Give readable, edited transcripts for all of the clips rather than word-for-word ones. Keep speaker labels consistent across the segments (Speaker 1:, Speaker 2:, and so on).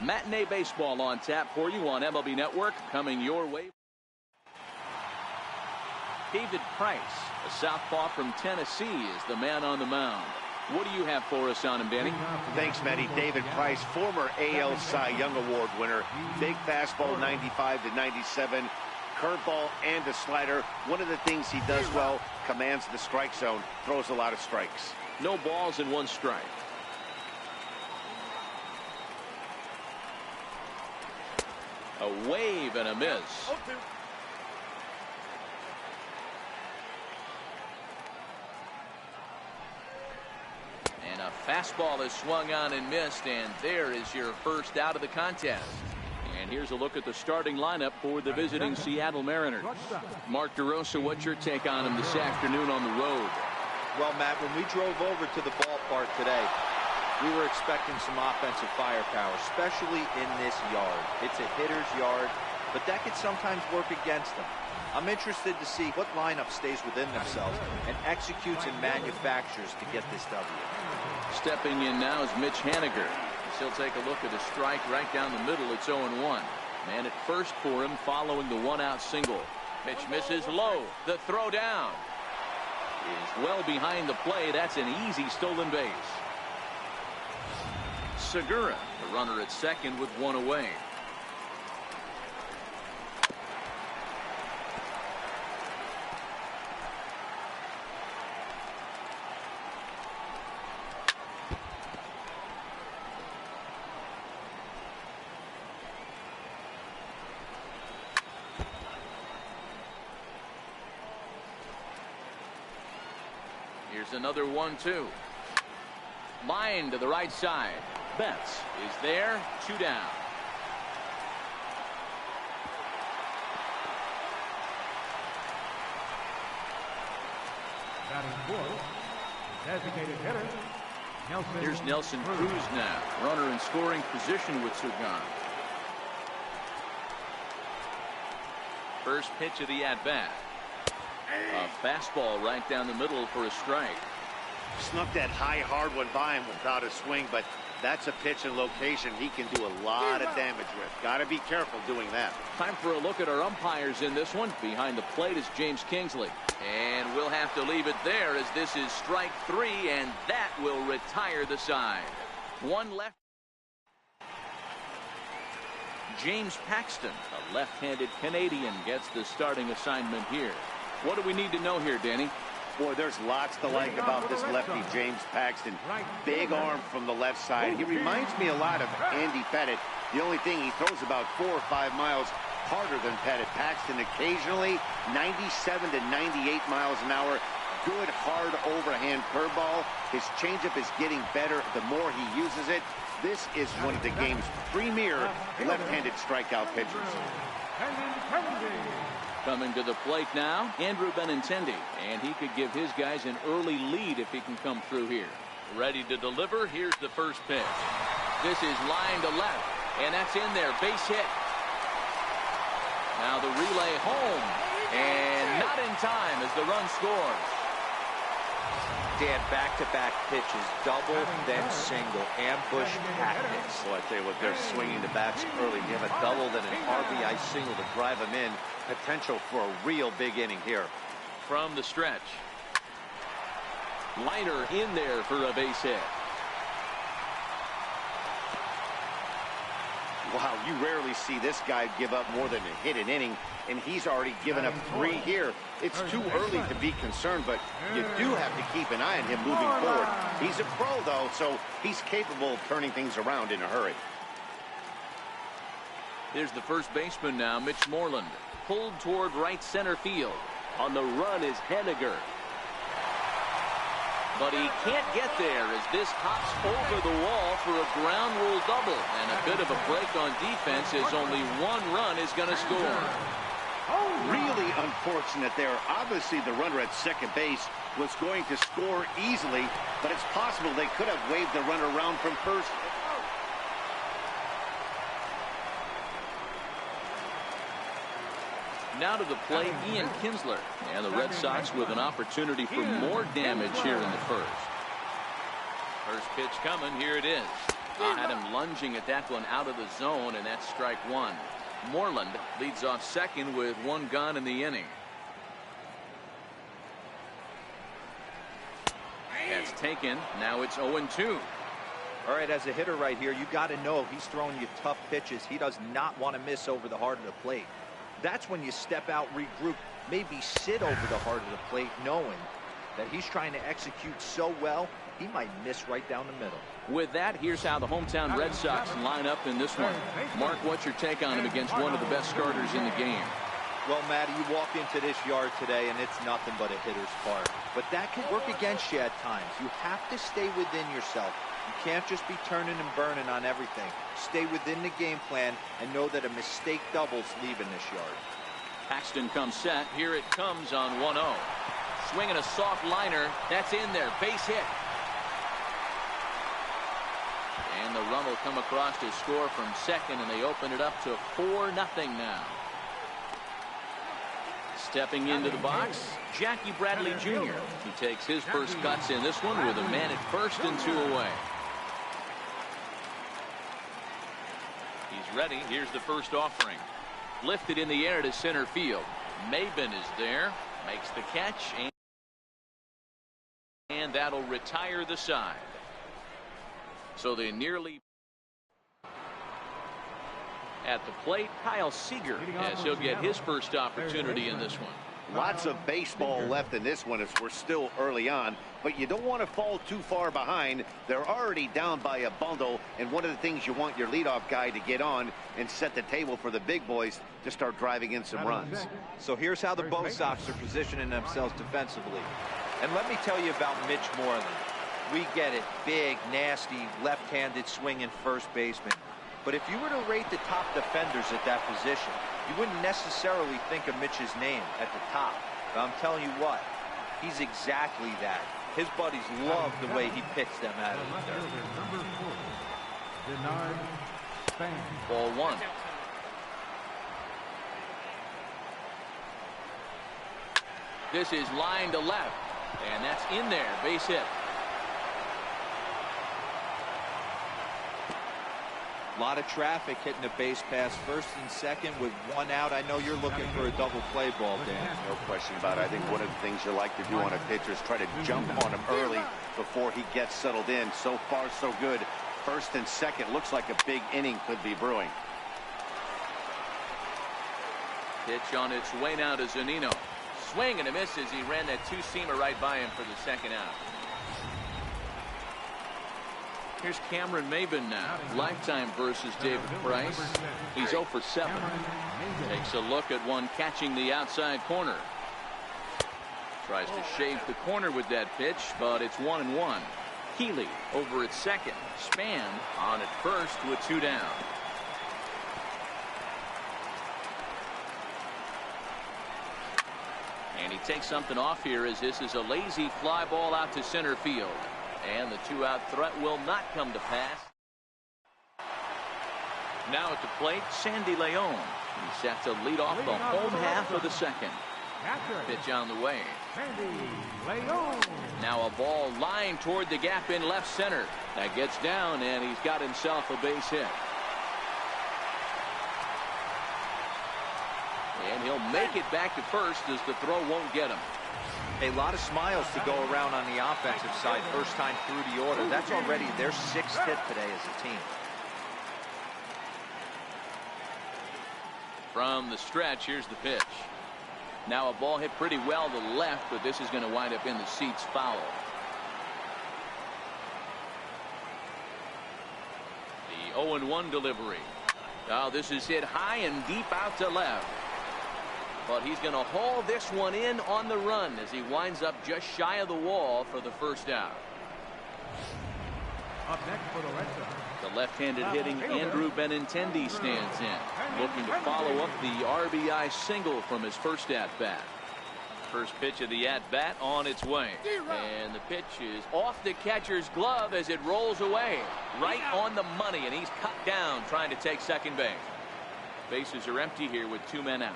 Speaker 1: Matinee baseball on tap for you on MLB Network, coming your way. David Price, a southpaw from Tennessee, is the man on the mound. What do you have for us on him, Danny?
Speaker 2: Thanks, Matty. David Price, former AL Cy Young Award winner. Big fastball, 95 to 97. Curveball and a slider. One of the things he does well, commands the strike zone, throws a lot of strikes.
Speaker 1: No balls and 1 strike. A wave and a miss. And a fastball is swung on and missed, and there is your first out of the contest. And here's a look at the starting lineup for the visiting Seattle Mariners. Mark DeRosa, what's your take on him this afternoon on the road?
Speaker 3: Well, Matt, when we drove over to the ballpark today, we were expecting some offensive firepower, especially in this yard. It's a hitter's yard, but that could sometimes work against them. I'm interested to see what lineup stays within themselves and executes and manufactures to get this W.
Speaker 1: Stepping in now is Mitch Haniger. He'll take a look at a strike right down the middle. It's 0-1. Man at first for him following the 1-out single. Pitch misses low. The throw down is well behind the play. That's an easy stolen base. Segura, the runner at second with 1 away. Here's another 1-2. Line to the right side. Betts is there. 2 down.
Speaker 4: Batting fourth, designated hitter, Nelson.
Speaker 1: Here's Nelson Cruz now. Runner in scoring position with 2 gone. First pitch of the at-bat. A fastball right down the middle for a strike.
Speaker 2: Snuck that high hard one by him without a swing, but that's a pitch and location he can do a lot of damage with. Got to be careful doing that.
Speaker 1: Time for a look at our umpires in this one. Behind the plate is James Kingsley. And we'll have to leave it there as this is strike 3, and that will retire the side. 1 left. James Paxton, a left-handed Canadian, gets the starting assignment here. What do we need to know here, Danny?
Speaker 2: Boy, there's lots to like about this lefty, James Paxton. Big arm from the left side. He reminds me a lot of Andy Pettit. The only thing, he throws about 4 or 5 miles harder than Pettit. Paxton occasionally 97 to 98 miles an hour. Good, hard overhand curveball. His changeup is getting better the more he uses it. This is one of the game's premier left-handed strikeout pitchers.
Speaker 1: Coming to the plate now, Andrew Benintendi, and he could give his guys an early lead if he can come through here. Ready to deliver. Here's the first pitch. This is line to left, and that's in there. Base hit. Now the relay home, and not in time as the run scores.
Speaker 3: Dan, back-to-back pitches, double, then single, ambush tactics.
Speaker 2: Well, I tell you what, they're swinging the bats early. You have a double, then an RBI single to drive them in. Potential for a real big inning here.
Speaker 1: From the stretch. Liner in there for a base hit.
Speaker 2: Wow, you rarely see this guy give up more than a hit an inning, and he's already given up 3 here. It's too early to be concerned, but you do have to keep an eye on him moving forward. He's a pro, though, so he's capable of turning things around in a hurry.
Speaker 1: Here's the first baseman now, Mitch Moreland. Pulled toward right center field. On the run is Haniger. But he can't get there as this hops over the wall for a ground rule double. And a bit of a break on defense as only 1 run is going to score.
Speaker 2: Really unfortunate there. Obviously, the runner at second base was going to score easily, but it's possible they could have waved the runner around from first.
Speaker 1: Now to the plate, Ian Kinsler, and the Red Sox with an opportunity for more damage here in the first. First pitch coming, here it is. Had him lunging at that one out of the zone, and that's strike one. Moreland leads off second with one gone in the inning. That's taken. Now it's 0-2.
Speaker 3: All right, as a hitter right here, you got to know he's throwing you tough pitches. He does not want to miss over the heart of the plate. That's when you step out, regroup, maybe sit over the heart of the plate, knowing that he's trying to execute so well, he might miss right down the middle.
Speaker 1: With that, here's how the hometown Red Sox line up in this one. Mark, what's your take on him against one of the best starters in the game?
Speaker 3: Well, Matty, you walk into this yard today, and it's nothing but a hitter's park. But that can work against you at times. You have to stay within yourself. You can't just be turning and burning on everything. Stay within the game plan and know that a mistake doubles leaving this yard.
Speaker 1: Paxton comes set. Here it comes on 1-0. Swinging a soft liner. That's in there. Base hit. And the run will come across to score from second, and they open it up to 4-0 now. Stepping into the box, Jackie Bradley Jr. He takes his first cuts in this one with a man at first and 2 away. He's ready. Here's the first offering. Lifted in the air to center field. Maben is there. Makes the catch. And that'll retire the side. So they nearly at the plate, Kyle Seager, as he'll get his first opportunity in this one.
Speaker 2: Lots of baseball left in this one as we're still early on, but you don't want to fall too far behind. They're already down by a bundle, and one of the things you want your leadoff guy to get on and set the table for the big boys to start driving in some runs.
Speaker 3: So here's how the Bo Sox are positioning themselves defensively. And let me tell you about Mitch Moreland. We get it. Big, nasty, left-handed swinging first baseman. But if you were to rate the top defenders at that position, you wouldn't necessarily think of Mitch's name at the top. But I'm telling you what, he's exactly that. His buddies love the way he picks them out of the dirt.
Speaker 1: Ball one. This is line to left, and that's in there. Base hit.
Speaker 3: A lot of traffic hitting the base pass first and second with one out. I know you're looking for a double play ball, Dan.
Speaker 2: No question about it. I think one of the things you like to do on a pitcher is try to jump on him early before he gets settled in. So far, so good. First and second looks like a big inning could be brewing.
Speaker 1: Pitch on its way now to Zunino. Swing and a miss as he ran that two-seamer right by him for the second out. Here's Cameron Maben now. Lifetime versus David Price. He's 0 for 7. Takes a look at one catching the outside corner. Tries to shave the corner with that pitch, but it's 1-1. Healy over at second. Span on at first with 2 down. And he takes something off here as this is a lazy fly ball out to center field. And the 2-out threat will not come to pass. Now at the plate, Sandy Leon. He's set to lead off the home half of the second. Pitch on the way. Now a ball lined toward the gap in left center. That gets down, and he's got himself a base hit. And he'll make it back to first as the throw won't get him.
Speaker 3: A lot of smiles to go around on the offensive side. First time through the order. That's already their 6th hit today as a team.
Speaker 1: From the stretch, here's the pitch. Now a ball hit pretty well to the left, but this is going to wind up in the seats foul. The 0-1 delivery. Now this is hit high and deep out to left. But he's going to haul this one in on the run as he winds up just shy of the wall for the first out.
Speaker 4: Up next for the Red Sox.
Speaker 1: The left-handed hitting Andrew Benintendi stands in, looking to follow up the RBI single from his first at-bat. First pitch of the at-bat on its way. And the pitch is off the catcher's glove as it rolls away. Right on the money, and he's cut down trying to take second base. Bases are empty here with 2 men out.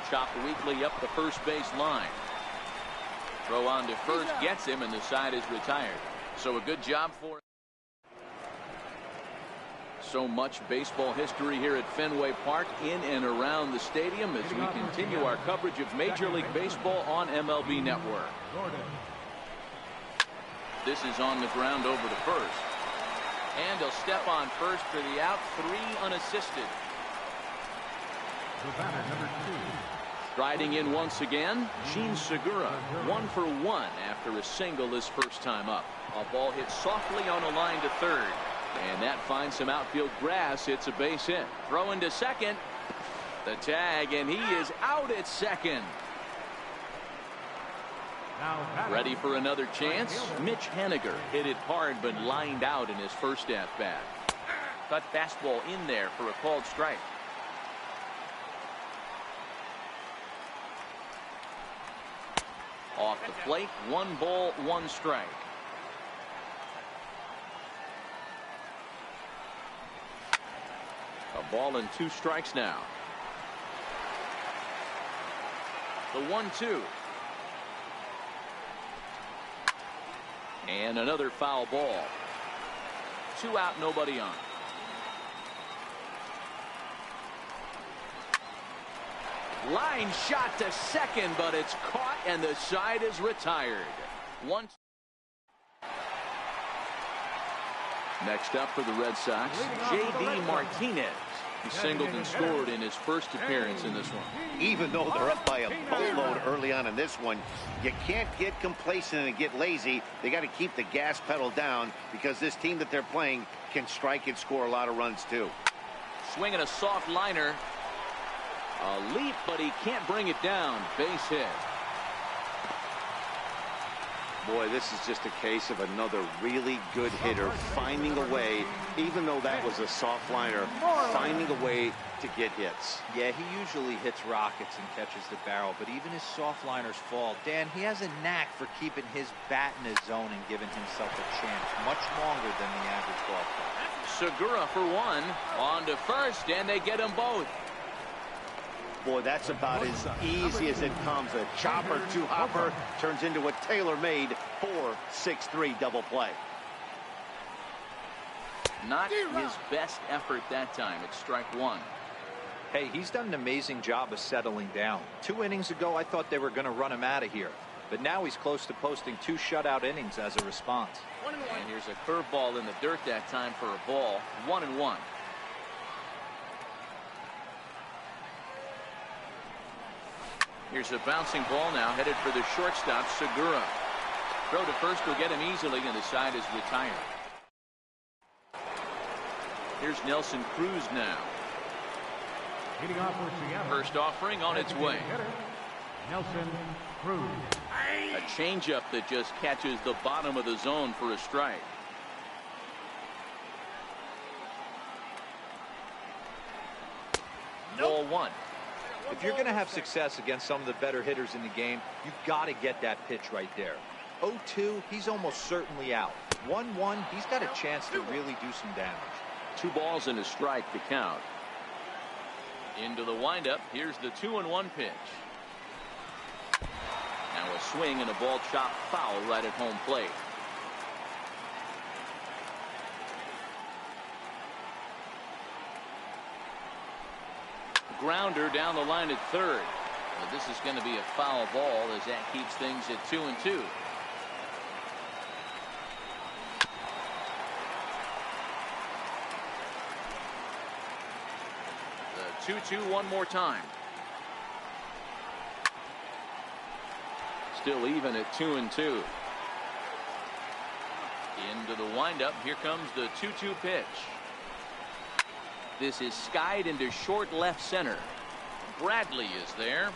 Speaker 1: Chopped weakly up the first base line. Throw on to first gets him, and the side is retired. So a good job for him. So much baseball history here at Fenway Park, in and around the stadium, as we continue our coverage of Major League Baseball on MLB Network. This is on the ground over to first. And he'll step on first for the out. 3 unassisted. Striding in once again, Jean Segura, 1 for 1 after a single his first time up. A ball hit softly on a line to third. And that finds some outfield grass. It's a base hit. Throw into second. The tag, and he is out at second. Ready for another chance. Mitch Haniger hit it hard but lined out in his first at-bat. Cut fastball in there for a called strike. Off the plate, 1 ball, 1 strike. A ball and 2 strikes now. The 1-2. And another foul ball. 2 out, nobody on. Line shot to second, but it's caught and the side is retired. Next up for the Red Sox, J.D. Martinez. He singled and scored in his first appearance in this one.
Speaker 2: Even though they're up by a boatload early on in this one, you can't get complacent and get lazy. They got to keep the gas pedal down, because this team that they're playing can strike and score a lot of runs too.
Speaker 1: Swinging a soft liner. A leap, but he can't bring it down. Base hit.
Speaker 2: Boy, this is just a case of another really good hitter finding a way, even though that was a soft liner, finding a way to get hits.
Speaker 3: Yeah, he usually hits rockets and catches the barrel, but even his soft liners fall. Dan, he has a knack for keeping his bat in his zone and giving himself a chance much longer than the average golf player.
Speaker 1: Segura for 1. On to first, and they get them both.
Speaker 2: Boy, that's about as easy as it comes. A chopper to hopper turns into a tailor-made 4-6-3 double play.
Speaker 1: Not his best effort that time. It's strike 1.
Speaker 3: Hey, he's done an amazing job of settling down. 2 innings ago, I thought they were going to run him out of here. But now he's close to posting 2 shutout innings as a response.
Speaker 1: And here's a curveball in the dirt that time for a ball. 1-1. Here's a bouncing ball now, headed for the shortstop, Segura. Throw to first will get him easily, and the side is retired. Here's Nelson Cruz now. First offering on its way.
Speaker 4: Nelson Cruz.
Speaker 1: A changeup that just catches the bottom of the zone for a strike. Ball 1.
Speaker 3: If you're going to have success against some of the better hitters in the game, you've got to get that pitch right there. 0-2, he's almost certainly out. 1-1, he's got a chance to really do some damage.
Speaker 1: 2 balls and a strike to count. Into the windup. Here's the 2-1 pitch. Now a swing and a ball chopped foul right at home plate. Grounder down the line at third. But this is going to be a foul ball, as that keeps things at 2-2. The 2-2 one more time. Still even at 2-2. Into the windup. Here comes the 2-2 pitch. This is skied into short left center. Bradley is there.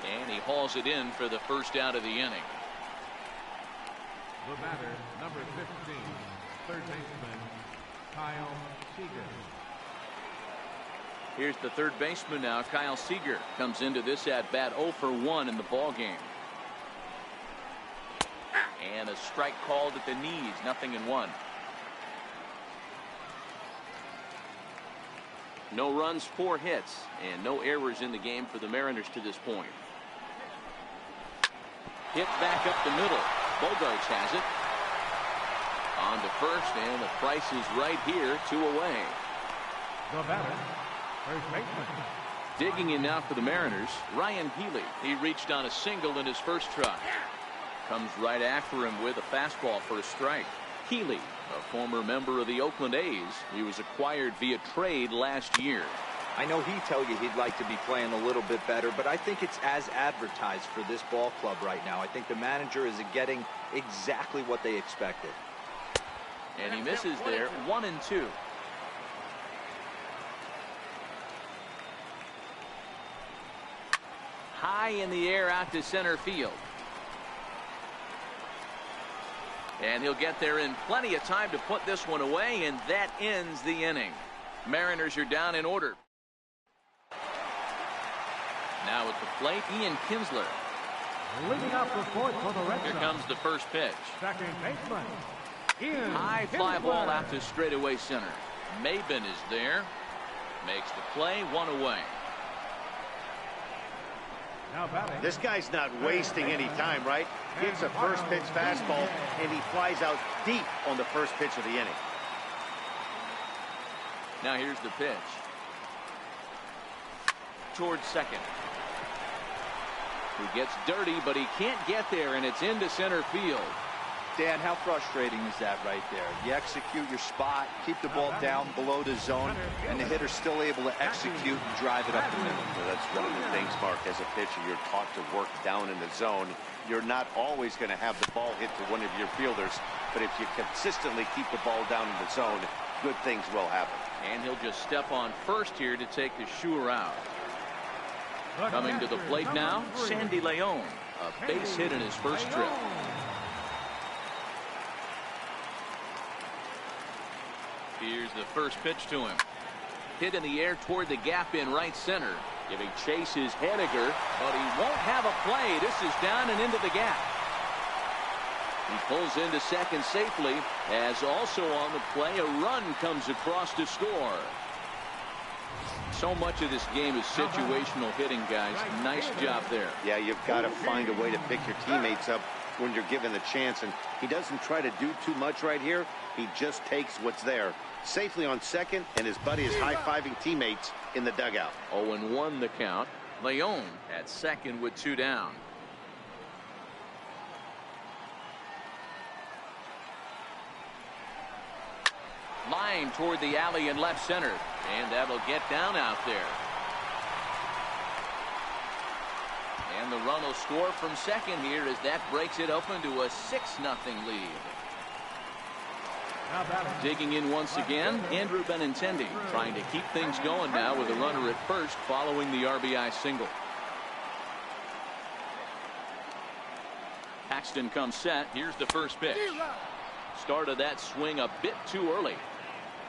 Speaker 1: And he hauls it in for the first out of the inning.
Speaker 4: The batter, number 15, third baseman, Kyle Seager.
Speaker 1: Here's the third baseman now, Kyle Seager. Comes into this at-bat 0 for 1 in the ball game. And a strike called at the knees, 0-1. No runs, 4 hits, and no errors in the game for the Mariners to this point. Hit back up the middle. Bogarts has it. On to first, and the price is right here, 2 away.
Speaker 4: The batter, first baseman.
Speaker 1: Digging in now for the Mariners, Ryan Healy. He reached on a single in his first try. Comes right after him with a fastball for a strike. Healy, a former member of the Oakland A's. He was acquired via trade last year.
Speaker 3: I know he'd tell you he'd like to be playing a little bit better, but I think it's as advertised for this ball club right now. I think the manager is getting exactly what they expected.
Speaker 1: And he misses there, 1-2. High in the air out to center field. And he'll get there in plenty of time to put this one away, and that ends the inning. Mariners are down in order. Now at the plate, Ian Kinsler.
Speaker 4: Leading off the fourth for the Red Sox.
Speaker 1: Here comes the first pitch.
Speaker 4: Second baseman, Ian
Speaker 1: High fly ball
Speaker 4: Kinsler.
Speaker 1: out to straightaway center. Maben is there. Makes the play, 1 away.
Speaker 4: Now batting.
Speaker 2: This guy's not wasting any time, right? Gives a first pitch fastball, and he flies out deep on the first pitch of the inning.
Speaker 1: Now here's the pitch. Towards second. He gets dirty, but he can't get there, and it's into center field.
Speaker 3: Dan, how frustrating is that right there? You execute your spot, keep the ball down below the zone, and the hitter's still able to execute and drive it up the middle.
Speaker 2: Well, that's one of the things, Mark, as a pitcher, you're taught to work down in the zone. You're not always going to have the ball hit to one of your fielders, but if you consistently keep the ball down in the zone, good things will happen.
Speaker 1: And he'll just step on first here to take the Shure out. Coming to the plate now, Sandy Leon. A base hit in his first trip. Here's the first pitch to him. Hit in the air toward the gap in right center. Giving chase is Henniger, but he won't have a play. This is down and into the gap. He pulls into second safely, as also on the play, a run comes across to score. So much of this game is situational hitting, guys. Nice job there.
Speaker 2: Yeah, you've got to find a way to pick your teammates up when you're given the chance, and he doesn't try to do too much right here. He just takes what's there. Safely on second, and his buddy is high-fiving teammates in the dugout.
Speaker 1: 0-1 the count. Leon at second with 2 down. Line toward the alley in left center, and that'll get down out there. And the run will score from second here as that breaks it open to a 6-0 lead.
Speaker 4: Now batting.
Speaker 1: Digging in once again, Andrew Benintendi, trying to keep things going now with a runner at first following the RBI single. Paxton comes set. Here's the first pitch. Started that swing a bit too early.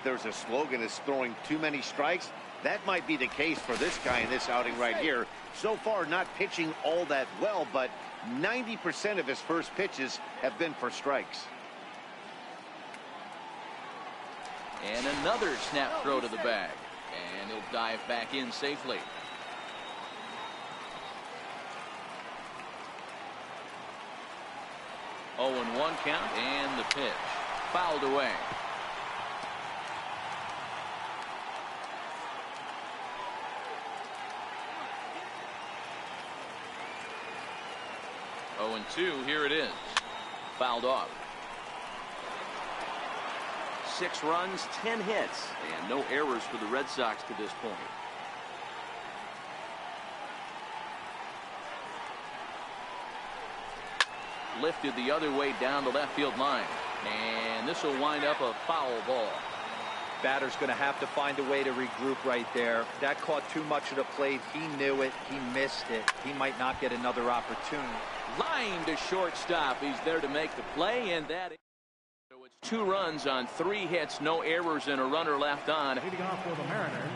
Speaker 2: There's a slogan is throwing too many strikes. That might be the case for this guy in this outing right here. So far, not pitching all that well, but 90% of his first pitches have been for strikes.
Speaker 1: And another snap throw to the bag. And he'll dive back in safely. Oh, and 1 count, and the pitch. Fouled away. Oh, and 2, here it is. Fouled off. 6 runs, 10 hits, and no errors for the Red Sox to this point. Lifted the other way down the left field line, and this will wind up a foul ball.
Speaker 3: Batter's going to have to find a way to regroup right there. That caught too much of the plate. He knew it. He missed it. He might not get another opportunity.
Speaker 1: Line to shortstop. He's there to make the play, and that is. So it's 2 runs on 3 hits, no errors, and a runner left on.
Speaker 4: Leading off for the Mariners.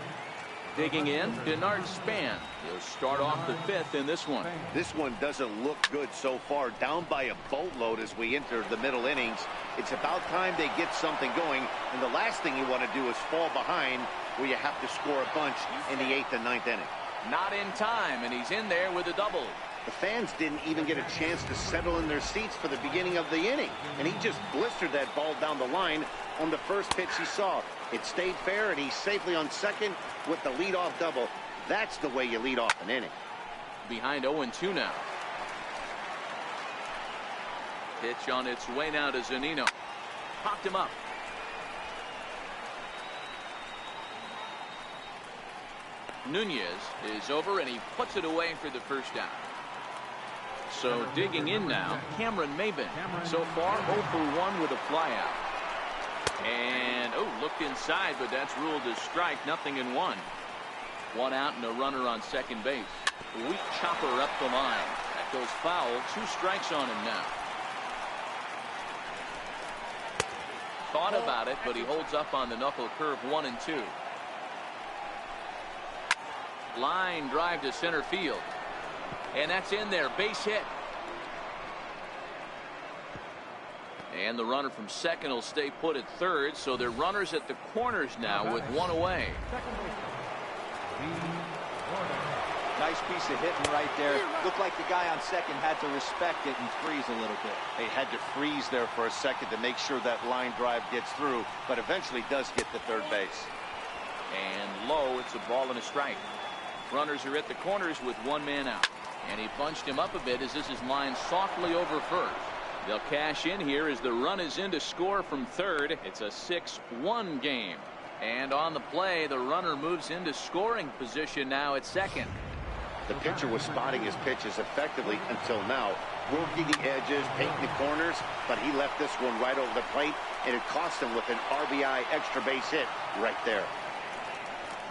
Speaker 1: Digging in, Denard Span. He'll start off the 5th in this one.
Speaker 2: This one doesn't look good so far. Down by a boatload as we enter the middle innings. It's about time they get something going, and the last thing you want to do is fall behind where you have to score a bunch in the 8th and 9th inning.
Speaker 1: Not in time, and he's in there with a double.
Speaker 2: The fans didn't even get a chance to settle in their seats for the beginning of the inning, and he just blistered that ball down the line on the first pitch he saw. It stayed fair, and he's safely on second with the leadoff double. That's the way you lead off an inning.
Speaker 1: Behind 0-2 now. Pitch on its way now to Zunino. Popped him up. Nunez is over, and he puts it away for the first down. So digging in now, Cameron Maben. So far 0 for 1 with a flyout. And looked inside, but that's ruled as strike. Nothing in 1. 1 out and a runner on second base. Weak chopper up the line. That goes foul. 2 strikes on him now. Thought about it, but he holds up on the knuckle curve. 1-2. Line drive to center field. And that's in there. Base hit. And the runner from second will stay put at third. So they're runners at the corners now with 1 away.
Speaker 3: Nice piece of hitting right there. Looked like the guy on second had to respect it and freeze a little bit.
Speaker 2: He had to freeze there for a second to make sure that line drive gets through, but eventually does get to third base.
Speaker 1: And low, it's a ball and a strike. Runners are at the corners with 1 man out. And he bunched him up a bit as this is lined softly over first. They'll cash in here as the run is in to score from third. It's a 6-1 game. And on the play, the runner moves into scoring position now at second.
Speaker 2: The pitcher was spotting his pitches effectively until now, working the edges, painting the corners, but he left this one right over the plate, and it cost him with an RBI extra base hit right there.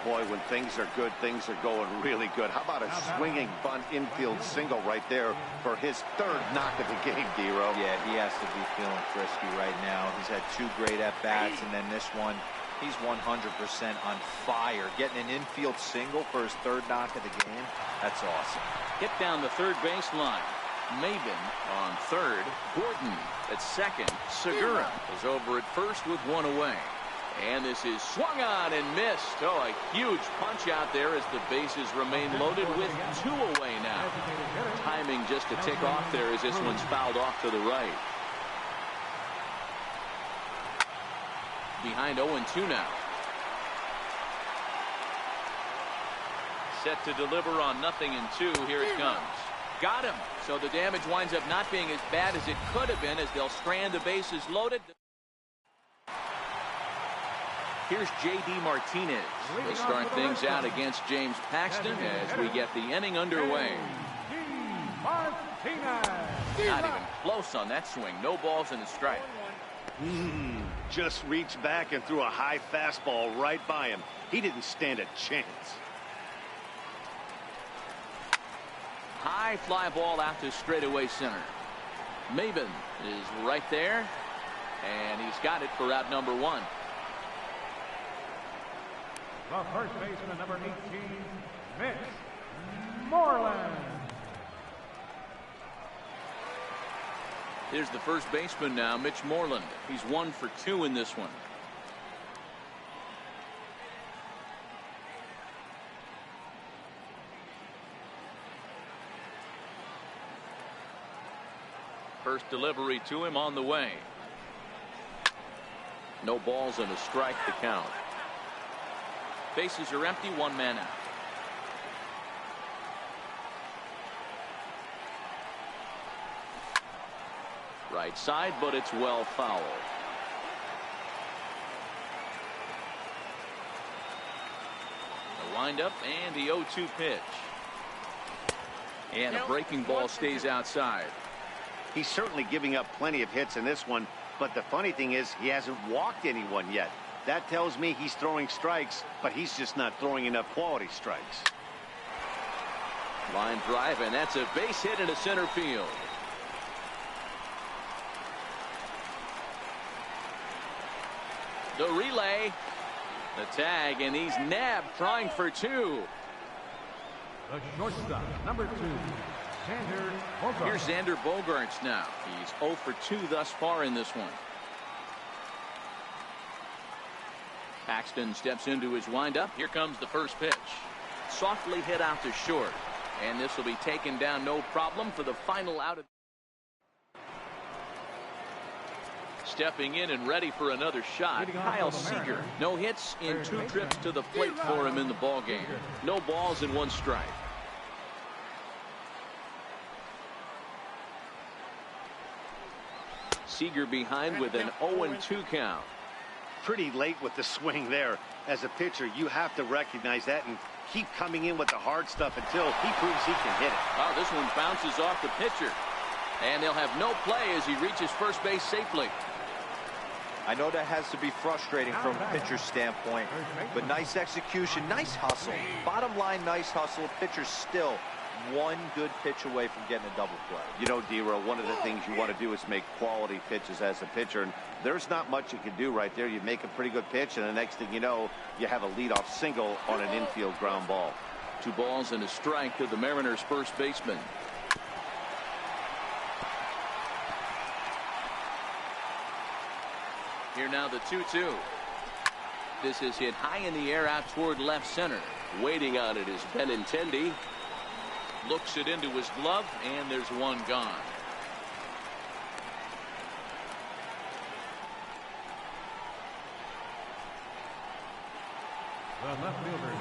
Speaker 2: Boy, when things are good, things are going really good. How about a swinging bunt infield single right there for his 3rd knock of the game, D-Row?
Speaker 3: Yeah, he has to be feeling frisky right now. He's had 2 great at-bats, and then this one, he's 100% on fire. Getting an infield single for his 3rd knock of the game, that's awesome.
Speaker 1: Hit down the third baseline. Maben on third. Gordon at second. Segura is over at first with 1 away. And this is swung on and missed. Oh, a huge punch out there as the bases remain loaded with 2 away now. Timing just to tick off there as this one's fouled off to the right. Behind 0-2 now. Set to deliver on 0-2. Here it comes. Got him. So the damage winds up not being as bad as it could have been as they'll strand the bases loaded. Here's J.D. Martinez. They start things out against James Paxton as we get the inning underway. Not even close on that swing. No balls and a strike.
Speaker 2: Just reached back and threw a high fastball right by him. He didn't stand a chance.
Speaker 1: High fly ball out to straightaway center. Maben is right there, and he's got it for out number 1.
Speaker 4: The first baseman, number 18, Mitch Moreland.
Speaker 1: Here's the first baseman now, Mitch Moreland. He's 1 for 2 in this one. First delivery to him on the way. No balls and a strike to count. Bases are empty, 1 man out. Right side, but it's well foul. The windup and the 0-2 pitch. And a breaking ball stays outside.
Speaker 2: He's certainly giving up plenty of hits in this one, but the funny thing is he hasn't walked anyone yet. That tells me he's throwing strikes, but he's just not throwing enough quality strikes.
Speaker 1: Line drive, and that's a base hit into center field. The relay, the tag, and he's nabbed, trying for 2.
Speaker 4: The shortstop, number 2, Xander Bogaerts.
Speaker 1: Here's Xander Bogaerts now. He's 0 for 2 thus far in this one. Paxton steps into his windup. Here comes the first pitch. Softly hit out to short. And this will be taken down no problem for the final out. Stepping in and ready for another shot, Kyle Seager. No hits in 2 trips to the plate for him in the ball game. No balls and 1 strike. Seager behind with an 0-2 count.
Speaker 2: Pretty late with the swing there. As a pitcher, you have to recognize that and keep coming in with the hard stuff until he proves he can hit it.
Speaker 1: Wow, this one bounces off the pitcher. And they'll have no play as he reaches first base safely.
Speaker 3: I know that has to be frustrating from a pitcher's standpoint, but nice execution, nice hustle. Bottom line, nice hustle. Pitcher's still 1 good pitch away from getting a double play.
Speaker 2: You know, D-Roll, one of the things you want to do is make quality pitches as a pitcher, and there's not much you can do right there. You make a pretty good pitch, and the next thing you know, you have a leadoff single on an infield ground ball.
Speaker 1: 2 balls and a strike to the Mariners' first baseman. Here now the 2-2. This is hit high in the air out toward left center. Waiting on it is Benintendi. Looks it into his glove, and there's 1 gone.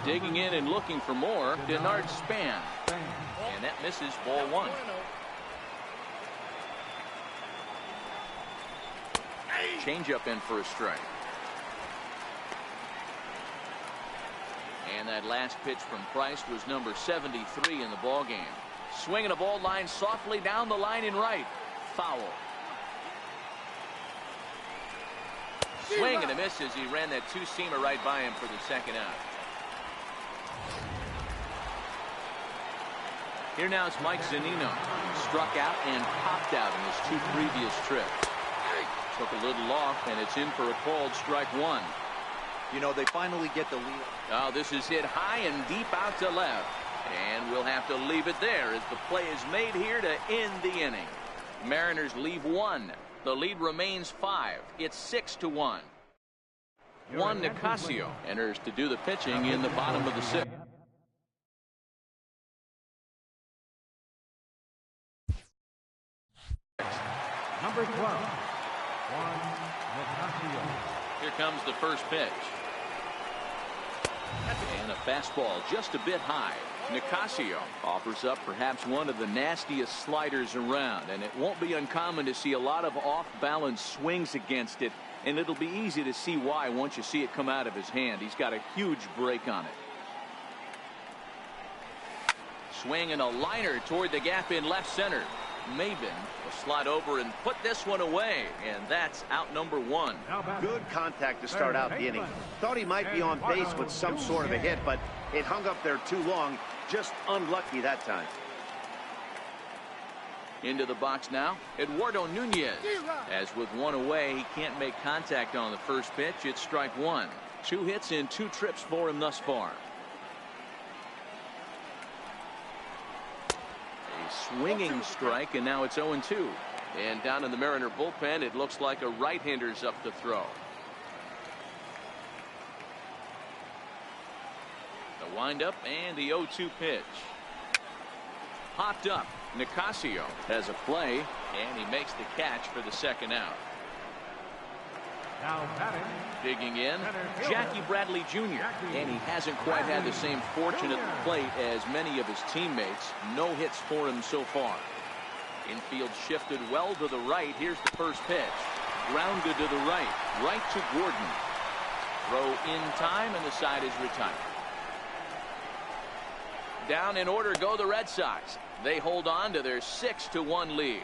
Speaker 1: Digging in and looking for more, Denard Span. And that misses, ball 1. Changeup in for a strike. And that last pitch from Price was number 73 in the ball game. Swinging a ball line softly down the line in right. Foul. Swing and a miss as he ran that 2-seamer right by him for the second out. Here now is Mike Zunino. Struck out and popped out in his 2 previous trips. Took a little off, and it's in for a called strike 1.
Speaker 3: You know, they finally get the lead.
Speaker 1: Oh, this is hit high and deep out to left. And we'll have to leave it there as the play is made here to end the inning. Mariners leave 1. The lead remains 5. It's 6-1. Juan Nicasio enters to do the pitching in the bottom of the 6th.
Speaker 4: Number 12, Juan Nicasio.
Speaker 1: Here comes the first pitch. And a fastball just a bit high. Nicasio offers up perhaps one of the nastiest sliders around, and it won't be uncommon to see a lot of off-balance swings against it, and it'll be easy to see why once you see it come out of his hand. He's got a huge break on it. Swing and a liner toward the gap in left center. Maben will slide over and put this one away, and that's out number 1.
Speaker 2: Good contact to start out the inning. Thought he might be on base with some sort of a hit, but it hung up there too long. Just unlucky that time.
Speaker 1: Into the box now, Eduardo Nunez. As with 1 away, he can't make contact on the first pitch. It's strike 1. 2 hits in 2 trips for him thus far. Swinging strike, and now it's 0-2. And down in the Mariner bullpen, it looks like a right-hander's up to throw. The windup and the 0-2 pitch. Popped up. Nicasio has a play, and he makes the catch for the second out.
Speaker 4: Now batting.
Speaker 1: Digging in, Jackie Bradley Jr. And he hasn't quite had the same fortune at the plate as many of his teammates. No hits for him so far. Infield shifted well to the right. Here's the first pitch. Grounded to the right. Right to Gordon. Throw in time, and the side is retired. Down in order go the Red Sox. They hold on to their 6-1 lead.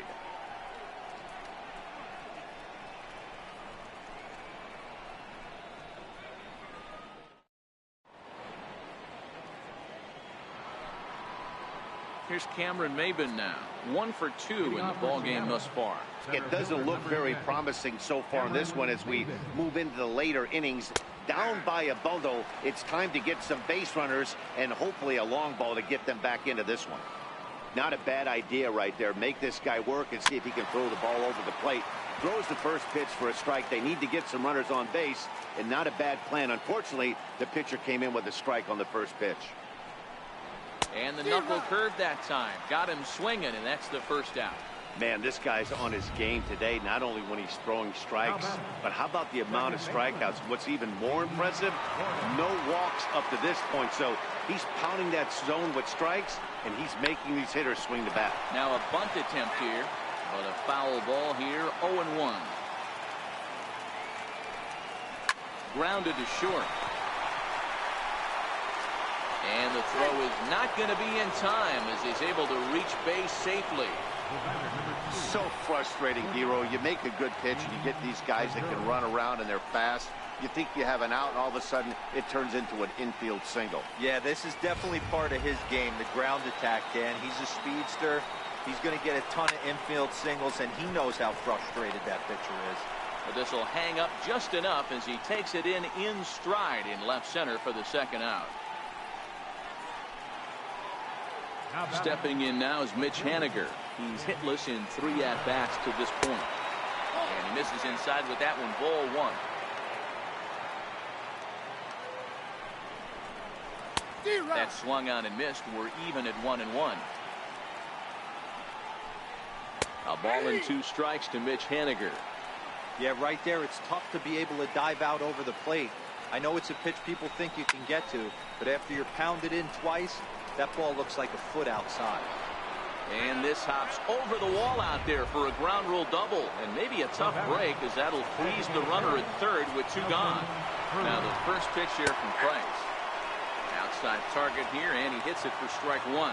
Speaker 1: Here's Cameron Maben now. 1 for 2 in the ball game thus far.
Speaker 2: It doesn't look very promising so far in this one as we move into the later innings. Down by a bundle, it's time to get some base runners and hopefully a long ball to get them back into this one. Not a bad idea right there. Make this guy work and see if he can throw the ball over the plate. Throws the first pitch for a strike. They need to get some runners on base, and not a bad plan. Unfortunately, the pitcher came in with a strike on the first pitch.
Speaker 1: And the knuckle curve that time. Got him swinging, and that's the first out.
Speaker 2: Man, this guy's on his game today, not only when he's throwing strikes, but how about the amount of strikeouts? What's even more impressive, no walks up to this point. So he's pounding that zone with strikes, and he's making these hitters swing the bat.
Speaker 1: Now a bunt attempt here, but a foul ball here, 0-1. Grounded to short. And the throw is not going to be in time as he's able to reach base safely.
Speaker 2: So frustrating, Hero. You make a good pitch and you get these guys that can run around and they're fast. You think you have an out, and all of a sudden it turns into an infield single.
Speaker 3: Yeah, this is definitely part of his game, the ground attack, Dan. He's a speedster. He's going to get a ton of infield singles, and he knows how frustrated that pitcher is.
Speaker 1: But this will hang up just enough as he takes it in stride in left center for the second out. Stepping in now is Mitch Haniger. He's hitless in 3 at-bats to this point. And he misses inside with that one, ball 1. That swung on and missed. We're even at 1-1. A ball and 2 strikes to Mitch Haniger.
Speaker 3: Yeah, right there, it's tough to be able to dive out over the plate. I know it's a pitch people think you can get to, but after you're pounded in twice, that ball looks like a foot outside.
Speaker 1: And this hops over the wall out there for a ground rule double, and maybe a tough break as that'll freeze the runner at third with 2 gone. Now the first pitch here from Price. Outside target here, and he hits it for strike 1.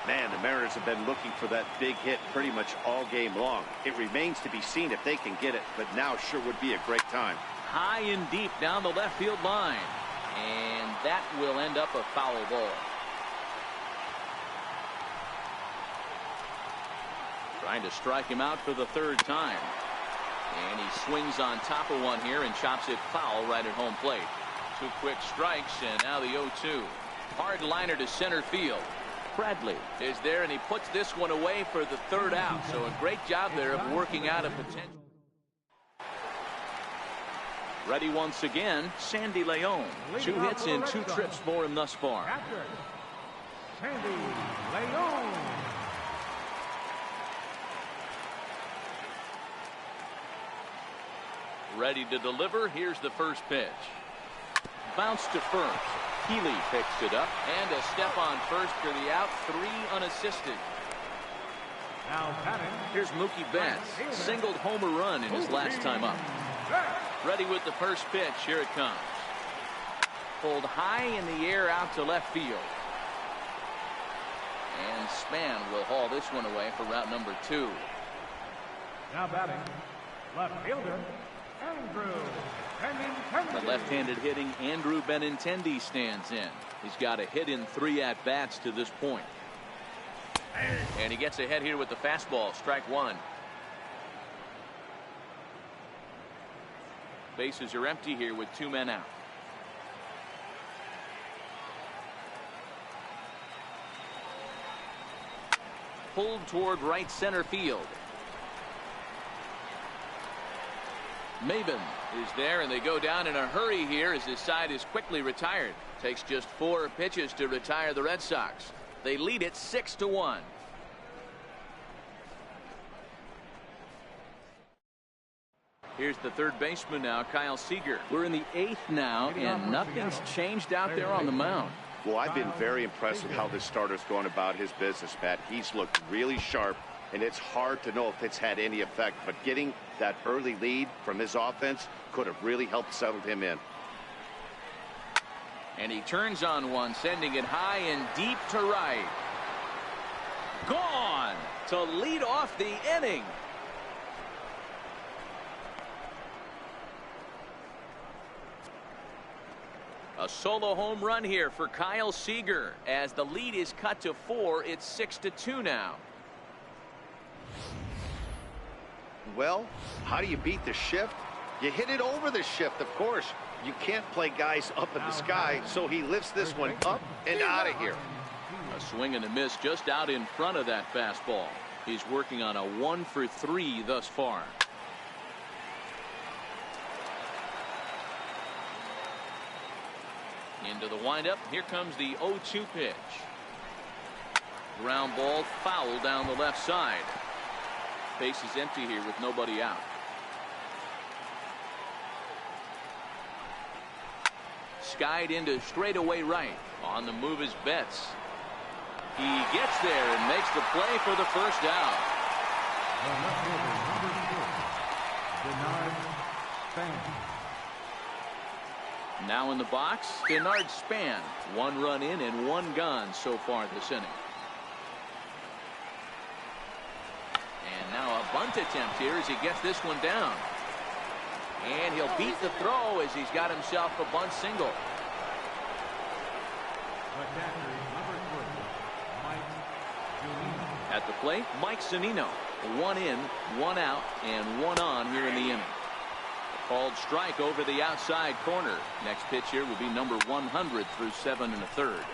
Speaker 2: Man, the Mariners have been looking for that big hit pretty much all game long. It remains to be seen if they can get it, but now sure would be a great time.
Speaker 1: High and deep down the left field line, and that will end up a foul ball. Trying to strike him out for the 3rd time. And he swings on top of one here and chops it foul right at home plate. 2 quick strikes, and now the 0-2. Hard liner to center field. Bradley is there, and he puts this one away for the 3rd out. So a great job there of working out a potential. Ready once again, Sandy Leon. 2 hits in 2 trips for him thus far.
Speaker 4: Sandy Leon.
Speaker 1: Ready to deliver. Here's the first pitch. Bounce to first. Healy picks it up, and a step on first for the out. 3 unassisted.
Speaker 4: Now batting.
Speaker 1: Here's Mookie Betts. Singled homer run in his last time up. Ready with the first pitch. Here it comes. Pulled high in the air out to left field. And Span will haul this one away for route number 2.
Speaker 4: Now batting. Left fielder. Andrew Benintendi.
Speaker 1: The left-handed hitting Andrew Benintendi stands in. He's got a hit in 3 at-bats to this point. And he gets ahead here with the fastball. Strike 1. Bases are empty here with 2 men out. Pulled toward right center field. Maben is there, and they go down in a hurry here as his side is quickly retired. Takes just 4 pitches to retire the Red Sox. They lead it 6-1. Here's the third baseman now, Kyle Seager. We're in the 8th now, and nothing's changed out there on the mound.
Speaker 2: Well, I've been very impressed with how this starter's going about his business, Pat. He's looked really sharp, and it's hard to know if it's had any effect, but getting that early lead from his offense could have really helped settle him in.
Speaker 1: And he turns on one, sending it high and deep to right. Gone to lead off the inning. A solo home run here for Kyle Seager. As the lead is cut to 4, it's 6-2 now.
Speaker 2: Well, how do you beat the shift? You hit it over the shift, of course. You can't play guys up in the sky, so he lifts this one up and out of here.
Speaker 1: A swing and a miss just out in front of that fastball. He's working on a 1-for-3 thus far. Into the windup. Here comes the 0-2 pitch. Ground ball foul down the left side. Base is empty here with nobody out. Skied into straightaway right. On the move is Betts. He gets there and makes the play for the first out.
Speaker 4: The left fielder, number 4, Denard Span.
Speaker 1: Now in the box, Denard Span. 1 run in and 1 gone so far this inning. And now a bunt attempt here as he gets this one down. And he'll beat the throw as he's got himself a bunt single.
Speaker 4: The catcher, number 3, Mike Giolino.
Speaker 1: At the plate, Mike Zunino. 1 in, 1 out, and 1 on here in the inning. A called strike over the outside corner. Next pitch here will be number 100 through 7 1/3.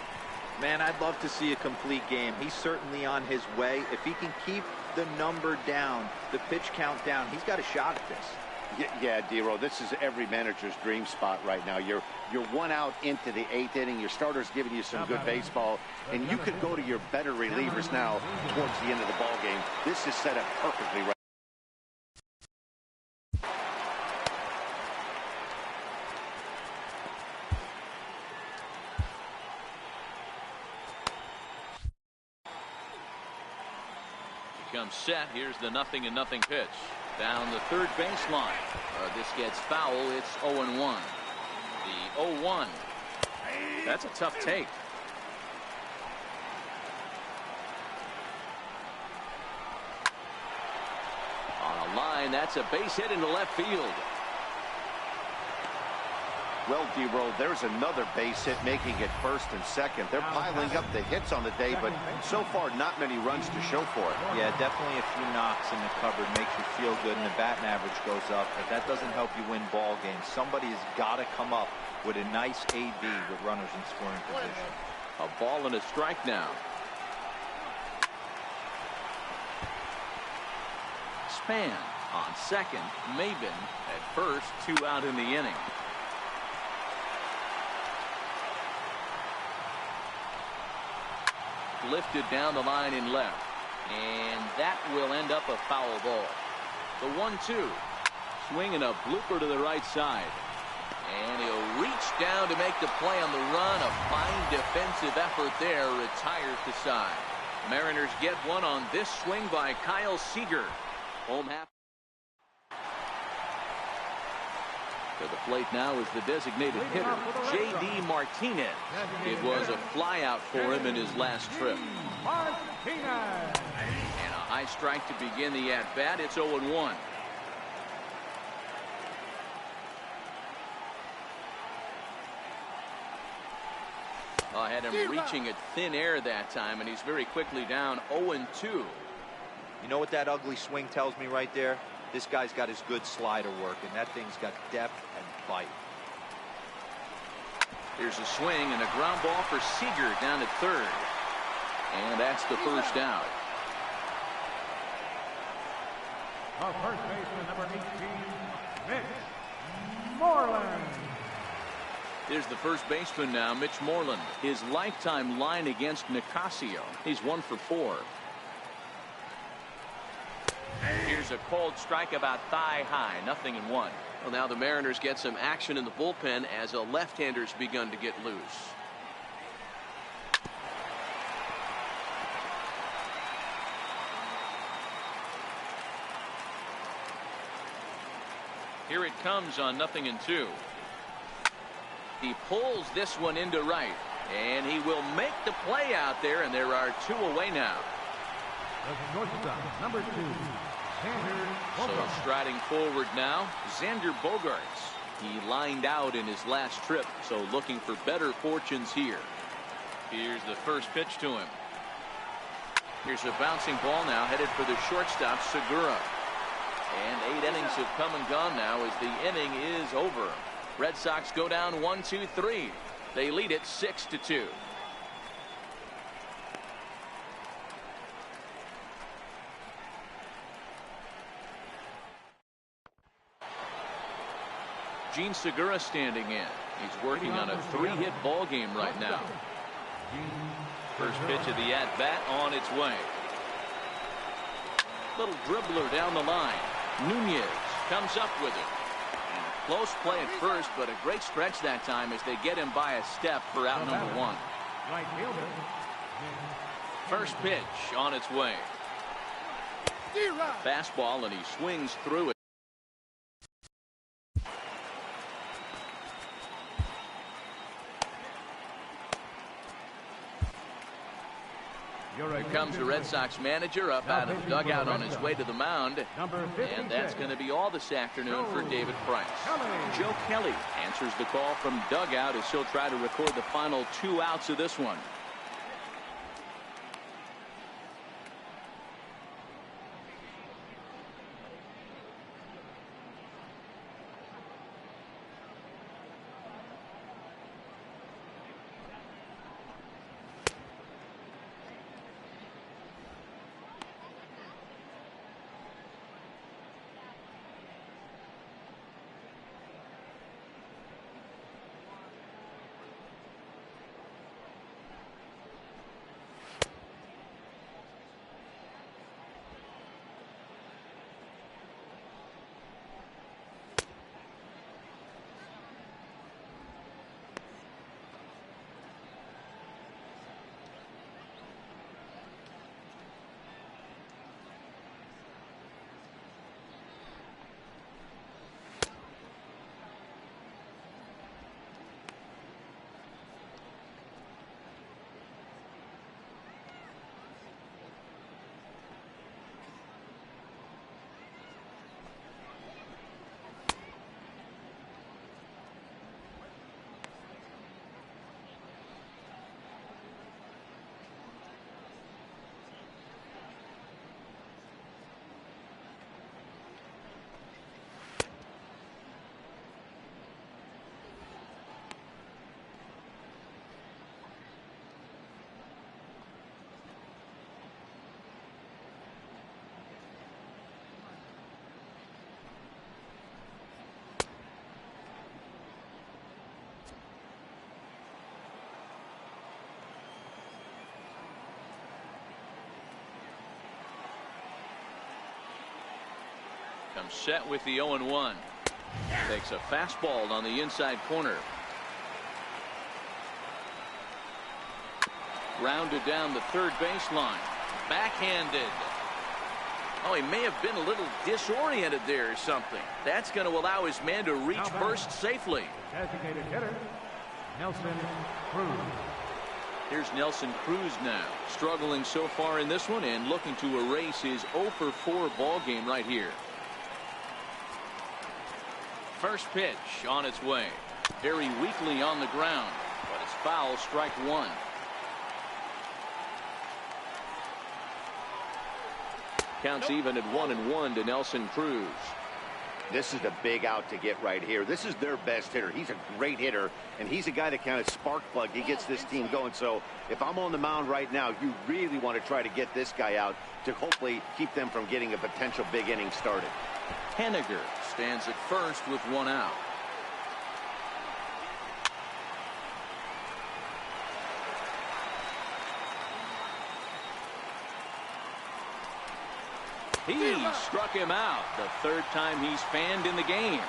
Speaker 3: Man, I'd love to see a complete game. He's certainly on his way. If he can keep the number down, the pitch count down, he's got a shot at this.
Speaker 2: Yeah, D-Row, this is every manager's dream spot right now. You're 1 out into the 8th inning. Your starter's giving you some good baseball, and you can go to your better relievers now towards the end of the ball game. This is set up perfectly right.
Speaker 1: Comes set. Here's the 0-0 pitch. Down the third baseline. This gets foul. It's 0-1. The 0-1. That's a tough take. On a line, that's a base hit into left field.
Speaker 2: Well, D-Roll, there's another base hit making it first and second. They're piling up the hits on the day, but so far not many runs to show for it.
Speaker 3: Yeah, definitely a few knocks in the cupboard makes you feel good, and the batting average goes up. But that doesn't help you win ball games. Somebody has got to come up with a nice AB with runners in scoring position.
Speaker 1: A ball and a strike now. Span on second. Maben at first. 2 out in the inning. Lifted down the line in left, and that will end up a foul ball. The 1-2 swing and a blooper to the right side, and he'll reach down to make the play on the run. A fine defensive effort there. Retires the side. Mariners get one on this swing by Kyle Seager. Home half. To the plate now is the designated hitter, J.D. Martinez. It was a flyout for him in his last trip. And a high strike to begin the at-bat. It's 0-1. I had him reaching at thin air that time, and he's very quickly down 0-2.
Speaker 3: You know what that ugly swing tells me right there? This guy's got his good slider working. That thing's got depth and bite.
Speaker 1: Here's a swing and a ground ball for Seager down at third. And that's the first out.
Speaker 4: Our first baseman, number 18, Mitch Moreland.
Speaker 1: Here's the first baseman now, Mitch Moreland. His lifetime line against Nicasio. He's 1 for 4. Here's a cold strike about thigh high. 0-1. Well, now the Mariners get some action in the bullpen as a left-hander's begun to get loose. Here it comes on 0-2. He pulls this one into right, and he will make the play out there, and there are 2 away now.
Speaker 4: The shortstop, number 2, Xander
Speaker 1: So
Speaker 4: Bogaerts.
Speaker 1: striding forward now, Xander Bogaerts. He lined out in his last trip, so looking for better fortunes here. Here's the first pitch to him. Here's a bouncing ball now headed for the shortstop, Segura. And 8 innings have come and gone now as the inning is over. Red Sox go down 1-2-3. They lead it 6-2. Gene Segura standing in. He's working on a 3-hit ball game right now.
Speaker 4: Gene
Speaker 1: First pitch of the at-bat on its way. Little dribbler down the line. Nunez comes up with it. And a close play at first, but a great stretch that time as they get him by a step for out number one.
Speaker 4: Right fielder.
Speaker 1: First pitch on its way. Fastball, and he swings through it. Here comes the Red Sox manager up out of the dugout on his way to the mound. And that's going to be all this afternoon for David Price. Joe Kelly answers the call from dugout as he'll try to record the final 2 outs of this one. Comes set with the 0-1. Takes a fastball on the inside corner. Grounded down the third baseline. Backhanded. Oh, he may have been a little disoriented there or something. That's going to allow his man to reach first safely.
Speaker 4: Designated hitter, Nelson Cruz.
Speaker 1: Here's Nelson Cruz now, struggling so far in this one and looking to erase his 0-for-4 ball game right here. First pitch on its way. Very weakly on the ground, but it's foul, strike one. Counts even at 1-1 to Nelson Cruz.
Speaker 2: This is a big out to get right here. This is their best hitter. He's a great hitter, and he's a guy that kind of spark plug. He gets this team going. So if I'm on the mound right now, you really want to try to get this guy out to hopefully keep them from getting a potential big inning started.
Speaker 1: Henniger stands at first with 1 out. He struck him out the third time he's fanned in the game.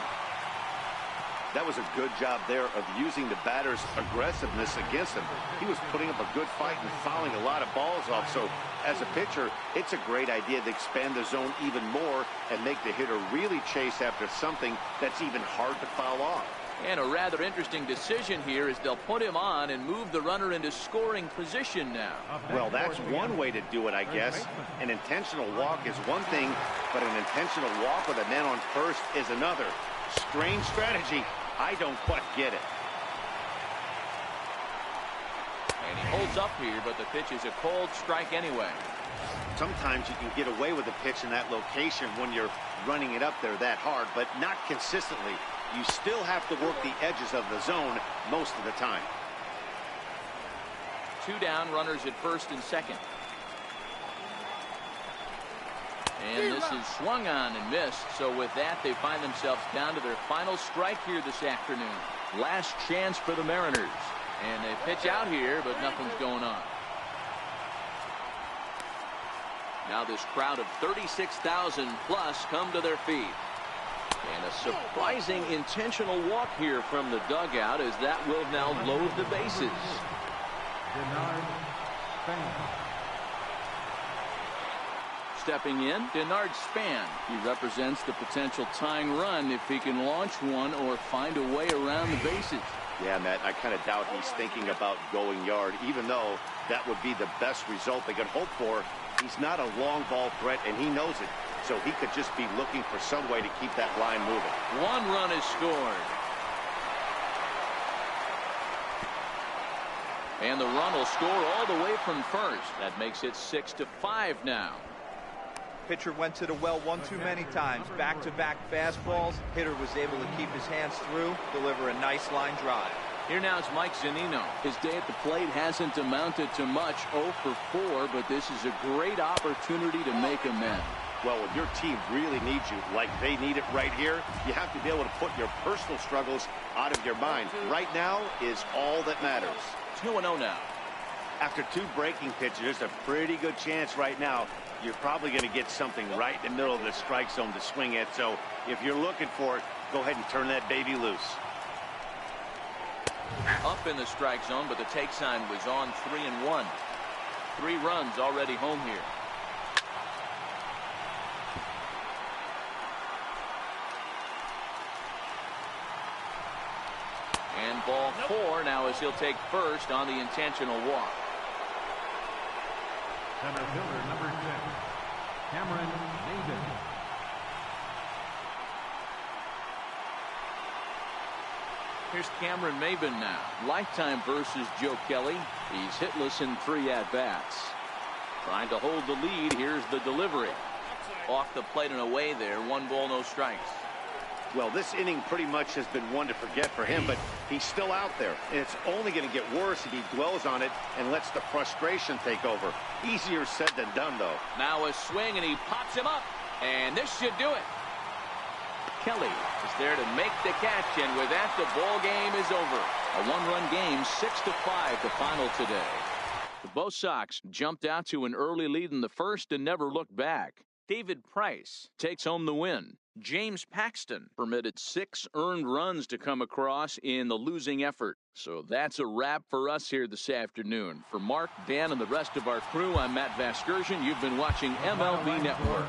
Speaker 2: That was a good job there of using the batter's aggressiveness against him. He was putting up a good fight and fouling a lot of balls off. So as a pitcher, it's a great idea to expand the zone even more and make the hitter really chase after something that's even hard to foul off.
Speaker 1: And a rather interesting decision here is they'll put him on and move the runner into scoring position now.
Speaker 2: Well, that's one way to do it, I guess. An intentional walk is one thing, but an intentional walk with a man on first is another. Strange strategy. I don't quite get it.
Speaker 1: And he holds up here, but the pitch is a cold strike anyway.
Speaker 2: Sometimes you can get away with a pitch in that location when you're running it up there that hard, but not consistently. You still have to work the edges of the zone most of the time.
Speaker 1: 2 down, runners at first and second. And this is swung on and missed. So with that, they find themselves down to their final strike here this afternoon. Last chance for the Mariners. And they pitch out here, but nothing's going on. Now this crowd of 36,000 plus come to their feet. And a surprising intentional walk here from the dugout, as that will now load the bases. Stepping in, Denard Span. He represents the potential tying run if he can launch one or find a way around the bases.
Speaker 2: Yeah, Matt, I kind of doubt he's thinking about going yard, even though that would be the best result they could hope for. He's not a long ball threat, and he knows it. So he could just be looking for some way to keep that line moving.
Speaker 1: One run is scored. And the run will score all the way from first. That makes it 6-5 now.
Speaker 3: Pitcher went to the well one too many times. Back-to-back fastballs. Hitter was able to keep his hands through, deliver a nice line drive.
Speaker 1: Here now is Mike Zunino. His day at the plate hasn't amounted to much, 0 for 4, but this is a great opportunity to make amends.
Speaker 2: Well, when your team really needs you, like they need it right here, you have to be able to put your personal struggles out of your mind. Right now is all that matters.
Speaker 1: 2-0 now.
Speaker 2: After 2 breaking pitches, there's a pretty good chance right now you're probably going to get something right in the middle of the strike zone to swing at. So if you're looking for it, go ahead and turn that baby loose.
Speaker 1: Up in the strike zone, but the take sign was on 3-1. 3 runs already home here. And ball 4 now, as he'll take first on the intentional walk.
Speaker 4: Center fielder number 6, Cameron Maybin.
Speaker 1: Here's Cameron Maybin now. Lifetime versus Joe Kelly. He's hitless in 3 at-bats. Trying to hold the lead. Here's the delivery. Off the plate and away there. 1 ball, no strikes.
Speaker 2: Well, this inning pretty much has been one to forget for him, but he's still out there. And it's only going to get worse if he dwells on it and lets the frustration take over. Easier said than done, though.
Speaker 1: Now a swing, and he pops him up. And this should do it. Kelly is there to make the catch, and with that, the ball game is over. A 1-run game, 6-5 the final today. The Bo Sox jumped out to an early lead in the first and never looked back. David Price takes home the win. James Paxton permitted 6 earned runs to come across in the losing effort. So that's a wrap for us here this afternoon. For Mark, Dan, and the rest of our crew, I'm Matt Vasgersian. You've been watching MLB Network.